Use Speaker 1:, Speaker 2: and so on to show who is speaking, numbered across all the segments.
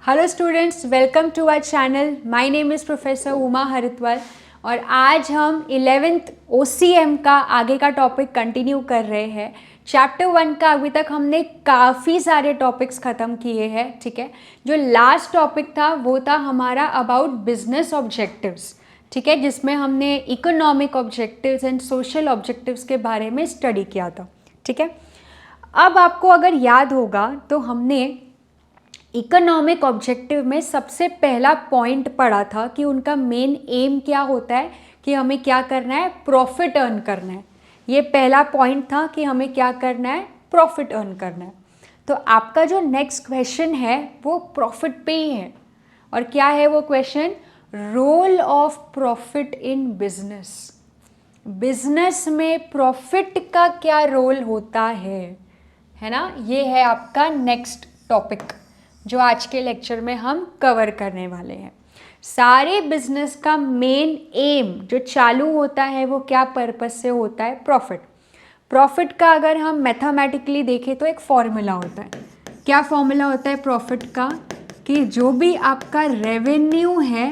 Speaker 1: Hello students, welcome to our channel. My name is professor Uma Haridwar और आज हम 11th OCM का आगे का टॉपिक कंटिन्यू कर रहे हैं। चैप्टर 1 का अभी तक हमने काफ़ी सारे टॉपिक्स ख़त्म किए हैं। ठीक है, जो लास्ट टॉपिक था वो था हमारा अबाउट बिजनेस ऑब्जेक्टिव्स। ठीक है, जिसमें हमने economic objectives and social objectives के बारे में स्टडी किया था। ठीक है, अब आपको अगर याद होगा तो हमने इकोनॉमिक ऑब्जेक्टिव में सबसे पहला पॉइंट पढ़ा था कि उनका मेन एम क्या होता है, कि हमें क्या करना है, प्रॉफिट अर्न करना है। ये पहला पॉइंट था कि हमें क्या करना है, प्रॉफिट अर्न करना है। तो आपका जो नेक्स्ट क्वेश्चन है वो प्रॉफिट पे ही है। और क्या है वो question? Role of profit in business. Business में प्रॉफिट का क्या रोल होता है ना? ये है आपका नेक्स्ट टॉपिक जो आज के लेक्चर में हम कवर करने वाले हैं। सारे बिजनेस का मेन एम जो चालू होता है वो क्या पर्पस से होता है? प्रॉफिट। प्रॉफिट का अगर हम मैथमेटिकली देखें तो एक फॉर्मूला होता है। क्या फॉर्मूला होता है प्रॉफिट का? कि जो भी आपका रेवेन्यू है,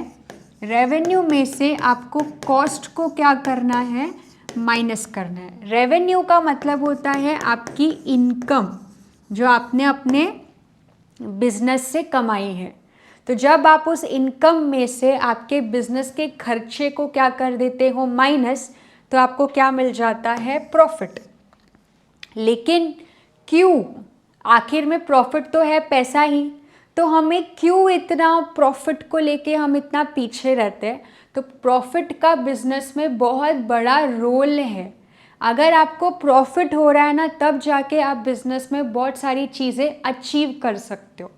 Speaker 1: रेवेन्यू में से आपको कॉस्ट को क्या करना है, माइनस करना है। रेवेन्यू का मतलब होता है आपकी इनकम जो आपने अपने बिजनेस से कमाई है। तो जब आप उस इनकम में से आपके बिजनेस के खर्चे को क्या कर देते हो, माइनस, तो आपको क्या मिल जाता है? प्रॉफिट। लेकिन क्यों? आखिर में प्रॉफिट तो है पैसा ही, तो हमें क्यों इतना प्रॉफिट को लेके हम इतना पीछे रहते हैं? तो प्रॉफिट का बिजनेस में बहुत बड़ा रोल है। अगर आपको प्रॉफिट हो रहा है ना, तब जाके आप बिजनेस में बहुत सारी चीज़ें अचीव कर सकते हो।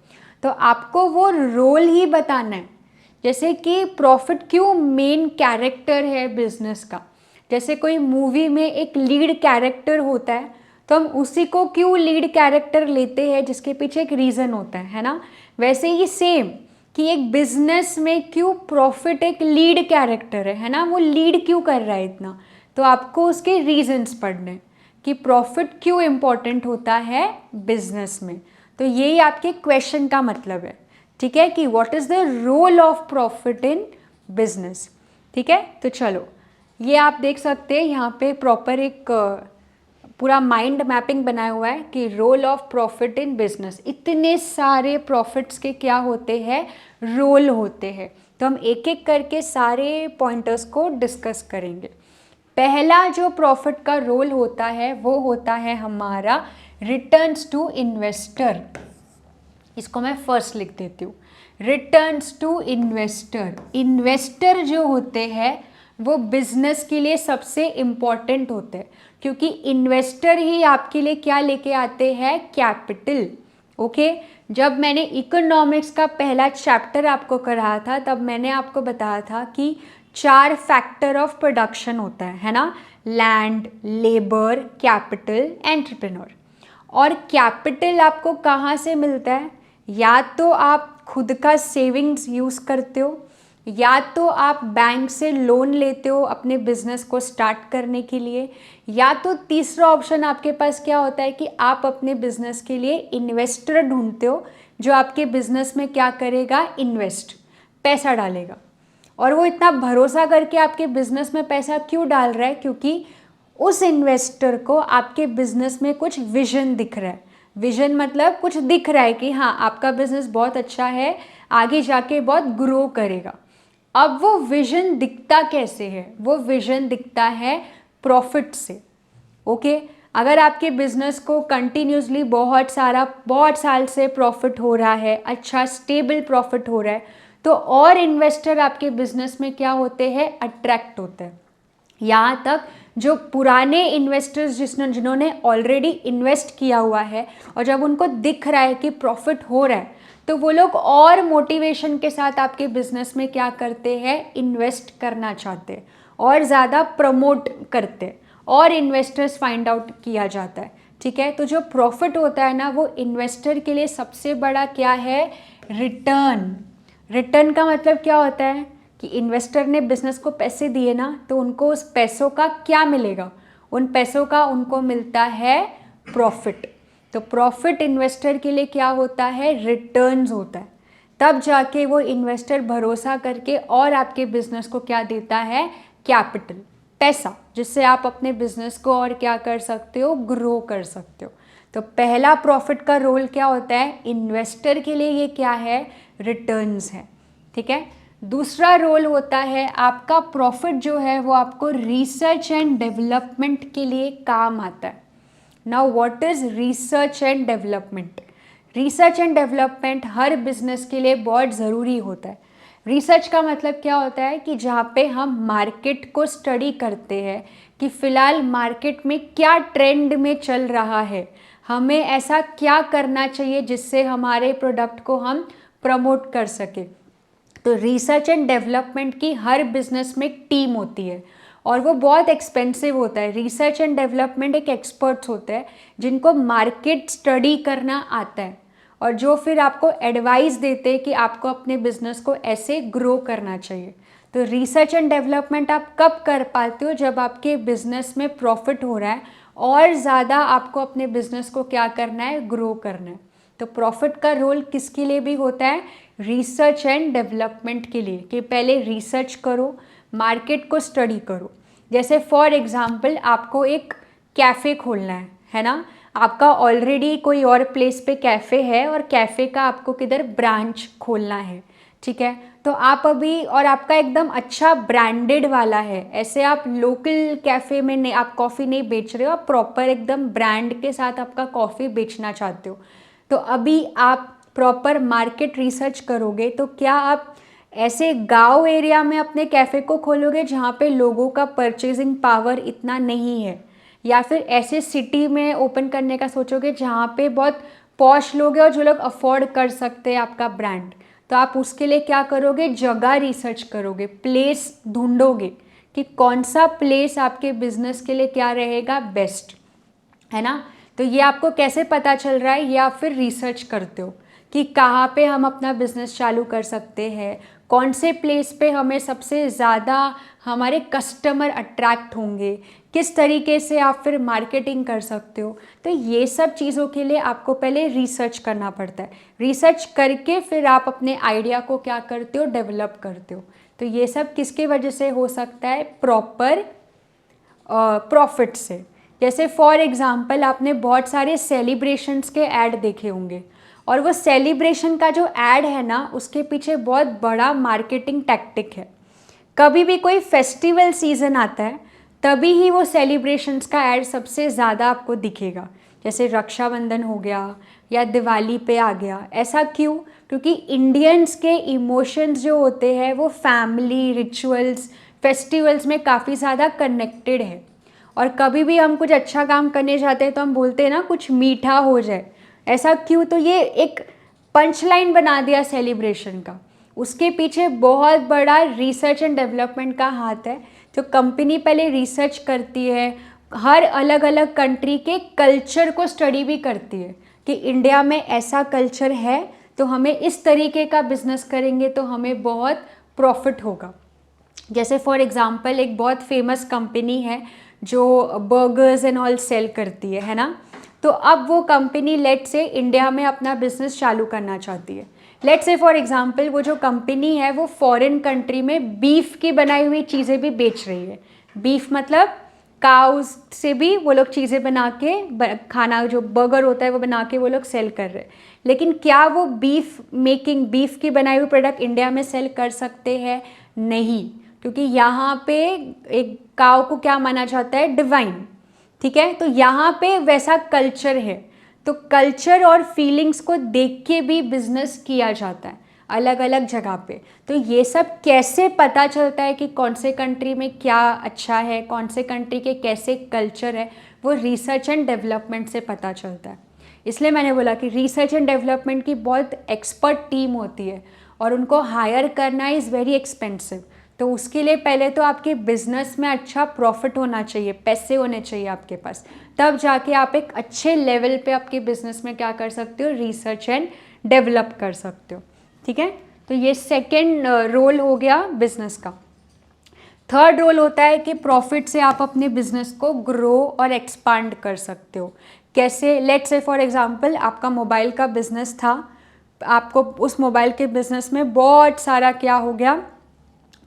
Speaker 1: तो आपको वो रोल ही बताना है। जैसे कि प्रॉफिट क्यों मेन कैरेक्टर है बिजनेस का। जैसे कोई मूवी में एक लीड कैरेक्टर होता है तो हम उसी को क्यों लीड कैरेक्टर लेते हैं, जिसके पीछे एक रीज़न होता है ना? वैसे ही सेम कि एक बिजनेस में क्यों प्रॉफिट एक लीड कैरेक्टर है ना? वो लीड क्यों कर रहा है इतना, तो आपको उसके रीजंस पढ़ने कि प्रॉफिट क्यों इम्पोर्टेंट होता है बिजनेस में। तो यही आपके क्वेश्चन का मतलब है। ठीक है, कि what is the role of profit in business. ठीक है, तो चलो ये आप देख सकते हैं यहाँ पे प्रॉपर एक पूरा माइंड मैपिंग बनाया हुआ है कि role of profit in business. इतने सारे प्रॉफिट्स के क्या होते हैं, रोल होते हैं। तो हम एक एक करके सारे पॉइंटर्स को डिस्कस करेंगे। पहला जो प्रॉफिट का रोल होता है वो होता है हमारा रिटर्न्स टू इन्वेस्टर। इसको मैं फर्स्ट लिख देती हूँ, रिटर्न्स टू इन्वेस्टर। इन्वेस्टर जो होते हैं वो बिजनेस के लिए सबसे इम्पॉर्टेंट होते हैं, क्योंकि इन्वेस्टर ही आपके लिए क्या लेके आते हैं, कैपिटल। ओके, जब मैंने इकोनॉमिक्स का पहला चैप्टर आपको कराया था तब मैंने आपको बताया था कि 4 फैक्टर ऑफ प्रोडक्शन होता है ना? Land, labour, capital, entrepreneur. और कैपिटल आपको कहाँ से मिलता है? या तो आप खुद का सेविंग्स यूज़ करते हो, या तो आप बैंक से लोन लेते हो अपने बिजनेस को स्टार्ट करने के लिए, या तो तीसरा ऑप्शन आपके पास क्या होता है कि आप अपने बिजनेस के लिए इन्वेस्टर ढूंढते हो जो आपके बिजनेस में क्या करेगा, इन्वेस्ट, पैसा डालेगा। और वो इतना भरोसा करके आपके बिजनेस में पैसा क्यों डाल रहा है? क्योंकि उस इन्वेस्टर को आपके बिजनेस में कुछ विजन दिख रहा है। विजन मतलब कुछ दिख रहा है कि हाँ आपका बिजनेस बहुत अच्छा है, आगे जाके बहुत ग्रो करेगा। अब वो विजन दिखता कैसे है? वो विजन दिखता है प्रॉफिट से। ओके, अगर आपके बिजनेस को कंटिन्यूसली बहुत साल से प्रॉफिट हो रहा है, अच्छा स्टेबल प्रॉफिट हो रहा है, तो और इन्वेस्टर आपके बिजनेस में क्या होते हैं, अट्रैक्ट होते हैं। यहाँ तक जो पुराने इन्वेस्टर्स जिन्होंने ऑलरेडी इन्वेस्ट किया हुआ है और जब उनको दिख रहा है कि प्रॉफिट हो रहा है, तो वो लोग और मोटिवेशन के साथ आपके बिजनेस में क्या करते हैं, इन्वेस्ट करना चाहते हैं और ज़्यादा प्रमोट करते हैं और इन्वेस्टर्स फाइंड आउट किया जाता है। ठीक है, तो जो प्रॉफिट होता है ना, वो इन्वेस्टर के लिए सबसे बड़ा क्या है, रिटर्न। रिटर्न का मतलब क्या होता है कि इन्वेस्टर ने बिजनेस को पैसे दिए ना, तो उनको उस पैसों का क्या मिलेगा, उन पैसों का उनको मिलता है प्रॉफिट। तो प्रॉफिट इन्वेस्टर के लिए क्या होता है, रिटर्न्स होता है। तब जाके वो इन्वेस्टर भरोसा करके और आपके बिजनेस को क्या देता है, कैपिटल, पैसा, जिससे आप अपने बिजनेस को और क्या कर सकते हो, ग्रो कर सकते हो। तो पहला प्रॉफिट का रोल क्या होता है, इन्वेस्टर के लिए ये क्या है, रिटर्न्स है, ठीक है। दूसरा रोल होता है आपका प्रॉफिट जो है वो आपको रिसर्च एंड डेवलपमेंट के लिए काम आता है। Now what is research and development? Research and development her business के लिए बहुत ज़रूरी होता है। रिसर्च का मतलब क्या होता है कि जहाँ पे हम मार्केट को स्टडी करते हैं कि फ़िलहाल मार्केट में क्या ट्रेंड में चल रहा है, हमें ऐसा क्या करना चाहिए जिससे हमारे प्रोडक्ट को हम प्रमोट कर सके। तो रिसर्च एंड डेवलपमेंट की हर बिजनेस में एक टीम होती है और वो बहुत एक्सपेंसिव होता है। रिसर्च एंड डेवलपमेंट एक एक्सपर्ट्स होते हैं जिनको मार्केट स्टडी करना आता है और जो फिर आपको एडवाइस देते हैं कि आपको अपने बिजनेस को ऐसे ग्रो करना चाहिए। तो रिसर्च एंड डेवलपमेंट आप कब कर पाते हो, जब आपके बिजनेस में प्रॉफिट हो रहा है और ज़्यादा आपको अपने बिजनेस को क्या करना है, ग्रो करना है। तो प्रॉफिट का रोल किसके लिए भी होता है, रिसर्च एंड डेवलपमेंट के लिए, कि पहले रिसर्च करो, मार्केट को स्टडी करो। जैसे फॉर एग्जांपल आपको एक कैफ़े खोलना है ना, आपका ऑलरेडी कोई और प्लेस पे कैफ़े है और कैफ़े का आपको किधर ब्रांच खोलना है, ठीक है। तो आप अभी, और आपका एकदम अच्छा ब्रांडेड वाला है, ऐसे आप लोकल कैफ़े में नहीं, आप कॉफ़ी नहीं बेच रहे हो, आप प्रॉपर एकदम ब्रांड के साथ आपका कॉफ़ी बेचना चाहते हो। तो अभी आप प्रॉपर मार्केट रिसर्च करोगे तो क्या आप ऐसे गांव एरिया में अपने कैफ़े को खोलोगे जहाँ पे लोगों का परचेजिंग पावर इतना नहीं है, या फिर ऐसे सिटी में ओपन करने का सोचोगे जहाँ पे बहुत पॉश लोग हैं और जो लोग अफोर्ड कर सकते हैं आपका ब्रांड। तो आप उसके लिए क्या करोगे, जगह रिसर्च करोगे, प्लेस ढूंढोगे कि कौन सा प्लेस आपके बिजनेस के लिए क्या रहेगा, बेस्ट, है ना। तो ये आपको कैसे पता चल रहा है, ये आप फिर रिसर्च करते हो कि कहाँ पे हम अपना बिजनेस चालू कर सकते हैं, कौन से प्लेस पे हमें सबसे ज़्यादा हमारे कस्टमर अट्रैक्ट होंगे, किस तरीके से आप फिर मार्केटिंग कर सकते हो। तो ये सब चीज़ों के लिए आपको पहले रिसर्च करना पड़ता है। रिसर्च करके फिर आप अपने आइडिया को क्या करते हो, डेवलप करते हो। तो ये सब किसके वजह से हो सकता है, प्रॉपर प्रॉफिट से। जैसे फॉर एग्ज़ाम्पल आपने बहुत सारे सेलिब्रेशंस के ऐड देखे होंगे और वो सेलिब्रेशन का जो ऐड है ना, उसके पीछे बहुत बड़ा मार्केटिंग टैक्टिक है। कभी भी कोई फेस्टिवल सीज़न आता है तभी ही वो सेलिब्रेशंस का ऐड सबसे ज़्यादा आपको दिखेगा। जैसे रक्षाबंधन हो गया या दिवाली पे आ गया। ऐसा क्यों? क्योंकि इंडियंस के इमोशंस जो होते हैं वो फैमिली, रिचुअल्स, फेस्टिवल्स में काफ़ी ज़्यादा कनेक्टेड है। और कभी भी हम कुछ अच्छा काम करने जाते हैं तो हम बोलते हैं ना, कुछ मीठा हो जाए। ऐसा क्यों? तो ये एक पंच लाइन बना दिया सेलिब्रेशन का। उसके पीछे बहुत बड़ा रिसर्च एंड डेवलपमेंट का हाथ है। तो कंपनी पहले रिसर्च करती है, हर अलग अलग कंट्री के कल्चर को स्टडी भी करती है कि इंडिया में ऐसा कल्चर है तो हमें इस तरीके का बिजनेस करेंगे तो हमें बहुत प्रॉफिट होगा। जैसे फॉर एग्ज़ाम्पल एक बहुत फेमस कंपनी है जो बर्गर्स एंड ऑल सेल करती है ना। तो अब वो कंपनी लेट से इंडिया में अपना बिजनेस चालू करना चाहती है। लेट से फॉर एग्ज़ाम्पल वो जो कंपनी है वो फॉरेन कंट्री में बीफ की बनाई हुई चीज़ें भी बेच रही है। बीफ मतलब काउज से भी वो लोग चीज़ें बना के खाना, जो बर्गर होता है वो बना के वो लोग सेल कर रहे हैं। लेकिन क्या वो बीफ की बनाई हुई प्रोडक्ट इंडिया में सेल कर सकते हैं? नहीं, क्योंकि यहाँ पे एक काव को क्या माना जाता है, डिवाइन, ठीक है। तो यहाँ पे वैसा कल्चर है। तो कल्चर और फीलिंग्स को देख के भी बिजनेस किया जाता है अलग अलग जगह पे। तो ये सब कैसे पता चलता है कि कौन से कंट्री में क्या अच्छा है, कौन से कंट्री के कैसे कल्चर है, वो रिसर्च एंड डेवलपमेंट से पता चलता है। इसलिए मैंने बोला कि रिसर्च एंड डेवलपमेंट की बहुत एक्सपर्ट टीम होती है और उनको हायर करना इज़ वेरी एक्सपेंसिव। तो उसके लिए पहले तो आपके बिजनेस में अच्छा प्रॉफिट होना चाहिए, पैसे होने चाहिए आपके पास, तब जाके आप एक अच्छे लेवल पे आपके बिजनेस में क्या कर सकते हो, रिसर्च एंड डेवलप कर सकते हो, ठीक है। तो ये सेकेंड रोल हो गया बिजनेस का। थर्ड रोल होता है कि प्रॉफिट से आप अपने बिजनेस को ग्रो और एक्सपांड कर सकते हो। कैसे? लेट्स से फॉर एग्जांपल आपका मोबाइल का बिजनेस था, आपको उस मोबाइल के बिज़नेस में बहुत सारा क्या हो गया,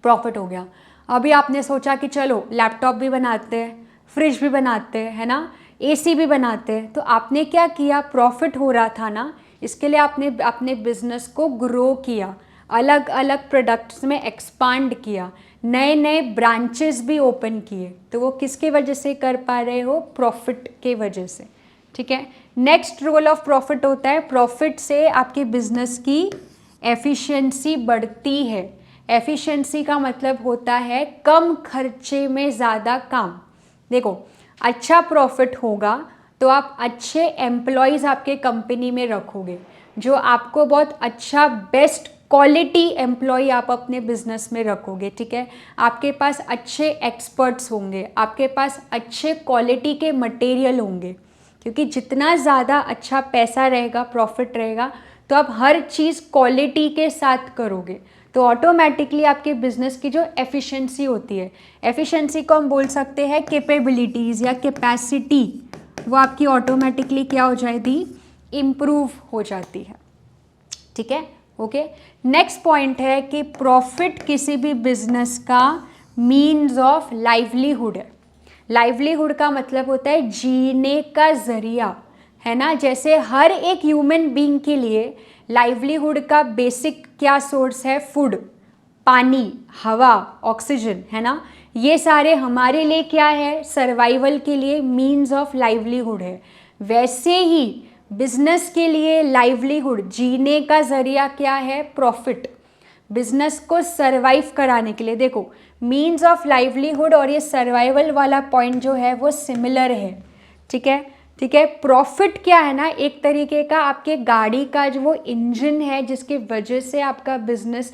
Speaker 1: प्रॉफिट हो गया। अभी आपने सोचा कि चलो लैपटॉप भी बनाते हैं, फ्रिज भी बनाते हैं, है ना, एसी भी बनाते हैं। तो आपने क्या किया, प्रॉफिट हो रहा था ना, इसके लिए आपने अपने बिजनेस को ग्रो किया, अलग अलग प्रोडक्ट्स में एक्सपांड किया, नए नए ब्रांचेस भी ओपन किए। तो वो किसके वजह से कर पा रहे हो, प्रॉफिट के वजह से। ठीक है, नेक्स्ट रोल ऑफ प्रॉफिट होता है, प्रॉफिट से आपके बिजनेस की एफिशिएंसी बढ़ती है। एफिशिएंसी का मतलब होता है कम खर्चे में ज़्यादा काम। देखो, अच्छा प्रॉफिट होगा तो आप अच्छे एम्प्लॉयज़ आपके कंपनी में रखोगे, जो आपको बहुत अच्छा बेस्ट क्वालिटी एम्प्लॉय आप अपने बिजनेस में रखोगे। ठीक है, आपके पास अच्छे एक्सपर्ट्स होंगे, आपके पास अच्छे क्वालिटी के मटेरियल होंगे, क्योंकि जितना ज़्यादा अच्छा पैसा रहेगा, प्रॉफिट रहेगा, तो आप हर चीज़ क्वालिटी के साथ करोगे। तो ऑटोमेटिकली आपके बिजनेस की जो एफिशिएंसी होती है, एफिशिएंसी को हम बोल सकते हैं कैपेबिलिटीज़ या कैपेसिटी, वो आपकी ऑटोमेटिकली क्या हो जाएगी, इम्प्रूव हो जाती है। ठीक है, ओके। नेक्स्ट पॉइंट है कि प्रॉफिट किसी भी बिजनेस का मीन्स ऑफ लाइवलीहुड है। लाइवलीहुड का मतलब होता है जीने का जरिया, है ना। जैसे हर एक ह्यूमन बीइंग के लिए लाइवलीहुड का बेसिक क्या सोर्स है, फूड, पानी, हवा, ऑक्सीजन, है ना। ये सारे हमारे लिए क्या है, सर्वाइवल के लिए मीन्स ऑफ लाइवलीहुड है। वैसे ही बिजनेस के लिए लाइवलीहुड, जीने का जरिया क्या है, प्रॉफिट। बिजनेस को सर्वाइव कराने के लिए, देखो, मीन्स ऑफ लाइवलीहुड और ये सर्वाइवल वाला पॉइंट जो है वो सिमिलर है। ठीक है, ठीक है। प्रॉफिट क्या है ना, एक तरीके का आपके गाड़ी का जो वो इंजन है जिसकी वजह से आपका बिजनेस,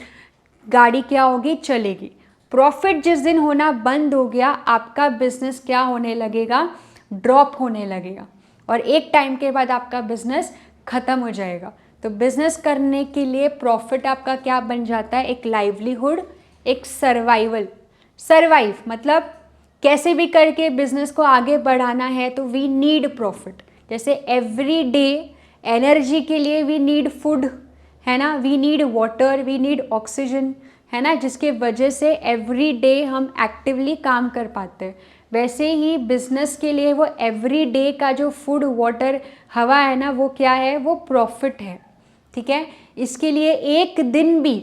Speaker 1: गाड़ी क्या होगी, चलेगी। प्रॉफिट जिस दिन होना बंद हो गया, आपका बिजनेस क्या होने लगेगा, ड्रॉप होने लगेगा, और एक टाइम के बाद आपका बिजनेस खत्म हो जाएगा। तो बिजनेस करने के लिए प्रॉफिट आपका क्या बन जाता है, एक लाइवलीहुड, एक सर्वाइवल। सर्वाइव मतलब कैसे भी करके बिजनेस को आगे बढ़ाना है, तो वी नीड प्रॉफिट। जैसे एवरी डे एनर्जी के लिए वी नीड फूड, है ना, we need water, we need oxygen, है ना, जिसके वजह से एवरी डे हम एक्टिवली काम कर पाते हैं। वैसे ही बिजनेस के लिए वो एवरी डे का जो फूड, वाटर, हवा है ना, वो क्या है, वो प्रॉफिट है। ठीक है, इसके लिए एक दिन भी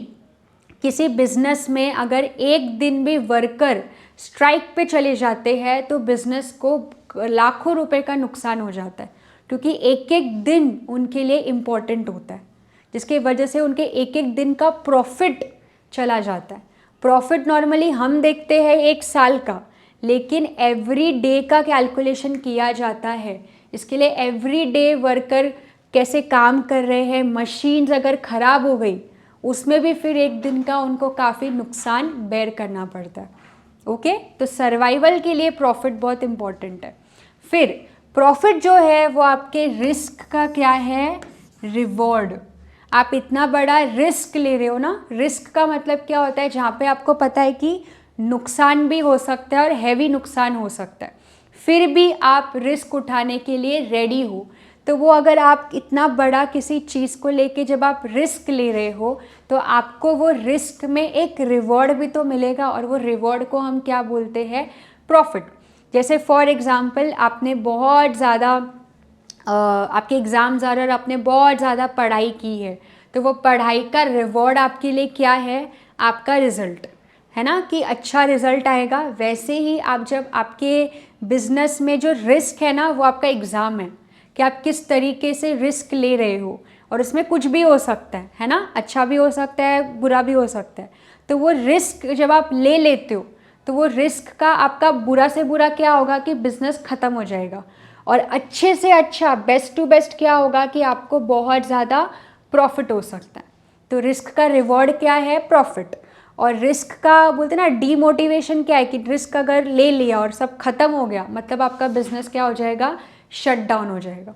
Speaker 1: किसी बिजनेस में अगर एक दिन भी वर्कर स्ट्राइक पे चले जाते हैं तो बिजनेस को लाखों रुपए का नुकसान हो जाता है, क्योंकि एक एक दिन उनके लिए इम्पोर्टेंट होता है, जिसकी वजह से उनके एक एक दिन का प्रॉफिट चला जाता है। प्रॉफिट नॉर्मली हम देखते हैं एक साल का, लेकिन एवरी डे का कैलकुलेशन किया जाता है। इसके लिए एवरी डे वर्कर कैसे काम कर रहे हैं, मशीन्स अगर ख़राब हो गई उसमें भी फिर एक दिन का उनको काफ़ी नुकसान बेयर करना पड़ता है। ओके, तो सर्वाइवल के लिए प्रॉफिट बहुत इम्पॉर्टेंट है। फिर प्रॉफिट जो है वो आपके रिस्क का क्या है, रिवॉर्ड। आप इतना बड़ा रिस्क ले रहे हो ना, रिस्क का मतलब क्या होता है, जहाँ पे आपको पता है कि नुकसान भी हो सकता है और हैवी नुकसान हो सकता है, फिर भी आप रिस्क उठाने के लिए रेडी हो। तो वो अगर आप इतना बड़ा किसी चीज़ को लेके जब आप रिस्क ले रहे हो, तो आपको वो रिस्क में एक रिवॉर्ड भी तो मिलेगा, और वो रिवॉर्ड को हम क्या बोलते हैं, प्रॉफिट। जैसे फॉर एग्ज़ाम्पल आपने बहुत ज़्यादा आपके एग्ज़ाम्स आ रहे और आपने बहुत ज़्यादा पढ़ाई की है, तो वो पढ़ाई का रिवॉर्ड आपके लिए क्या है, आपका रिज़ल्ट, है ना, कि अच्छा रिज़ल्ट आएगा। वैसे ही आप जब आपके बिजनेस में जो रिस्क है ना, वो आपका एग्ज़ाम है कि आप किस तरीके से रिस्क ले रहे हो, और उसमें कुछ भी हो सकता है ना, अच्छा भी हो सकता है, बुरा भी हो सकता है। तो वो रिस्क जब आप ले लेते हो, तो वो रिस्क का आपका बुरा से बुरा क्या होगा कि बिजनेस ख़त्म हो जाएगा, और अच्छे से अच्छा, बेस्ट टू बेस्ट क्या होगा कि आपको बहुत ज़्यादा प्रॉफिट हो सकता है। तो रिस्क का रिवॉर्ड क्या है, प्रॉफिट। और रिस्क का बोलते हैं ना डीमोटिवेशन क्या है, कि रिस्क अगर ले लिया और सब खत्म हो गया, मतलब आपका बिजनेस क्या हो जाएगा, शट डाउन हो जाएगा।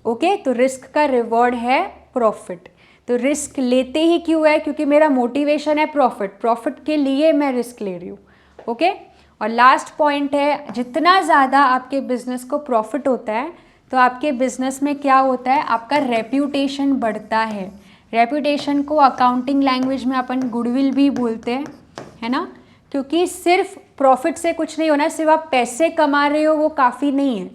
Speaker 1: ओके, तो रिस्क का रिवॉर्ड है प्रॉफिट। तो रिस्क लेते ही क्यों है, क्योंकि मेरा मोटिवेशन है प्रॉफिट, प्रॉफिट के लिए मैं रिस्क ले रही हूँ। ओके, और लास्ट पॉइंट है, जितना ज़्यादा आपके बिजनेस को प्रॉफिट होता है, तो आपके बिजनेस में क्या होता है, आपका रेप्यूटेशन बढ़ता है। रेपुटेशन को अकाउंटिंग लैंग्वेज में अपन गुडविल भी बोलते हैं, है ना, क्योंकि सिर्फ प्रॉफिट से कुछ नहीं होना, सिर्फ आप पैसे कमा रहे हो वो काफ़ी नहीं है,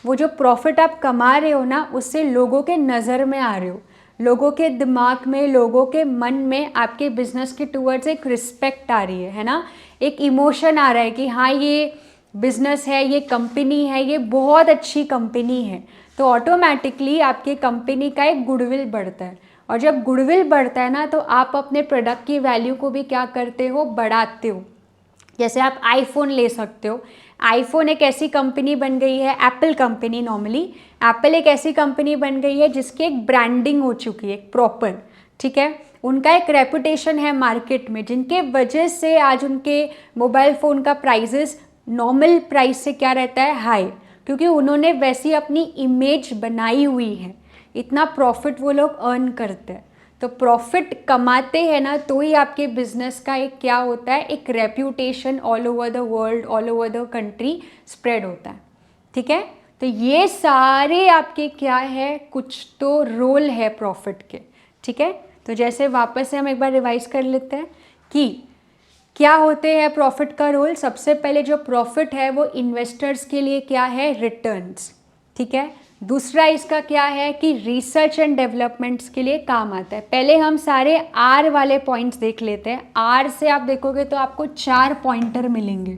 Speaker 1: वो जो प्रॉफिट आप कमा रहे हो ना उससे लोगों के नज़र में आ रहे हो, लोगों के दिमाग में, लोगों के मन में आपके बिजनेस के टूवर्ड्स एक रिस्पेक्ट आ रही है ना, एक इमोशन आ रहा है कि हाँ ये बिजनेस है, ये कंपनी है, ये बहुत अच्छी कंपनी है, तो ऑटोमेटिकली आपके कंपनी का एक गुडविल बढ़ता है। और जब गुडविल बढ़ता है ना तो आप अपने प्रोडक्ट की वैल्यू को भी क्या करते हो, बढ़ाते हो। जैसे आप आईफोन ले सकते हो, आईफोन एक ऐसी कंपनी बन गई है, एप्पल कंपनी, नॉर्मली एप्पल एक ऐसी कंपनी बन गई है जिसकी एक ब्रांडिंग हो चुकी है, एक प्रॉपर, ठीक है, उनका एक रेपुटेशन है मार्केट में, जिनके वजह से आज उनके मोबाइल फ़ोन का प्राइजेस नॉर्मल प्राइस से क्या रहता है, हाई, क्योंकि उन्होंने वैसी अपनी इमेज बनाई हुई है, इतना प्रॉफिट वो लोग अर्न करते हैं। तो प्रॉफिट कमाते हैं ना तो ही आपके बिजनेस का एक क्या होता है, एक reputation all over the world, all over the country spread होता है, ठीक है। तो ये सारे आपके क्या है, कुछ तो रोल है प्रॉफिट के, ठीक है। तो जैसे वापस से हम एक बार रिवाइज कर लेते हैं कि क्या होते हैं प्रॉफिट का रोल। सबसे पहले जो प्रॉफिट है वो इन्वेस्टर्स के लिए क्या है, रिटर्न्स, ठीक है। दूसरा इसका क्या है कि रिसर्च एंड डेवलपमेंट्स के लिए काम आता है। पहले हम सारे आर वाले पॉइंट्स देख लेते हैं। आर से आप देखोगे तो आपको 4 पॉइंटर मिलेंगे।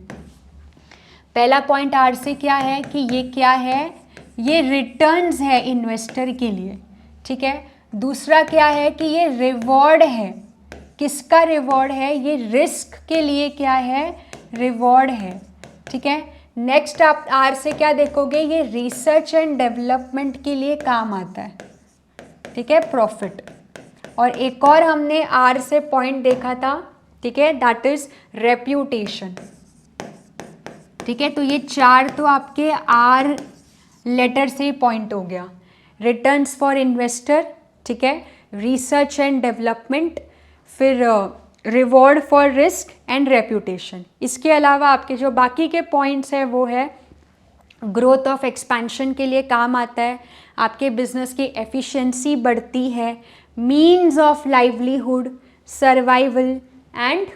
Speaker 1: पहला पॉइंट आर से क्या है कि ये क्या है, ये रिटर्न्स है इन्वेस्टर के लिए, ठीक है। दूसरा क्या है कि ये रिवॉर्ड है, किसका रिवॉर्ड है, ये रिस्क के लिए क्या है, रिवॉर्ड है, ठीक है। नेक्स्ट आप आर से क्या देखोगे, ये रिसर्च एंड डेवलपमेंट के लिए काम आता है, ठीक है, प्रॉफिट। और एक और हमने आर से पॉइंट देखा था, ठीक है, दैट इज रेप्यूटेशन, ठीक है। तो ये 4 तो आपके आर लेटर से पॉइंट हो गया, रिटर्न्स फॉर इन्वेस्टर, ठीक है, रिसर्च एंड डेवलपमेंट, फिर reward for risk and reputation. इसके अलावा आपके जो बाकी के पॉइंट्स हैं वो है ग्रोथ ऑफ एक्सपेंशन के लिए काम आता है, आपके बिजनेस की एफिशिएंसी बढ़ती है, means of livelihood, survival and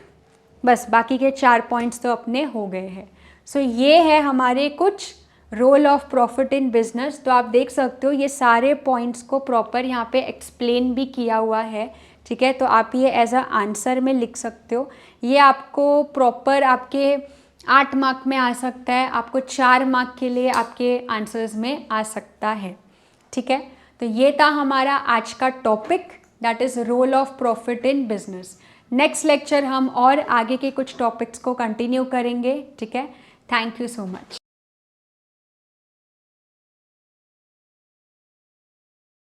Speaker 1: बस बाकी के 4 पॉइंट्स तो अपने हो गए हैं। सो ये है हमारे कुछ role of profit in business. तो आप देख सकते हो ये सारे पॉइंट्स को प्रॉपर यहाँ पे एक्सप्लेन भी किया हुआ है, ठीक है। तो आप ये एज अ आंसर में लिख सकते हो। ये आपको प्रॉपर आपके 8 मार्क में आ सकता है, आपको 4 मार्क के लिए आपके आंसर्स में आ सकता है, ठीक है। तो ये था हमारा आज का topic, that is role of profit in business. Next lecture हम और आगे के कुछ टॉपिक्स को कंटिन्यू करेंगे, ठीक है। Thank you so much.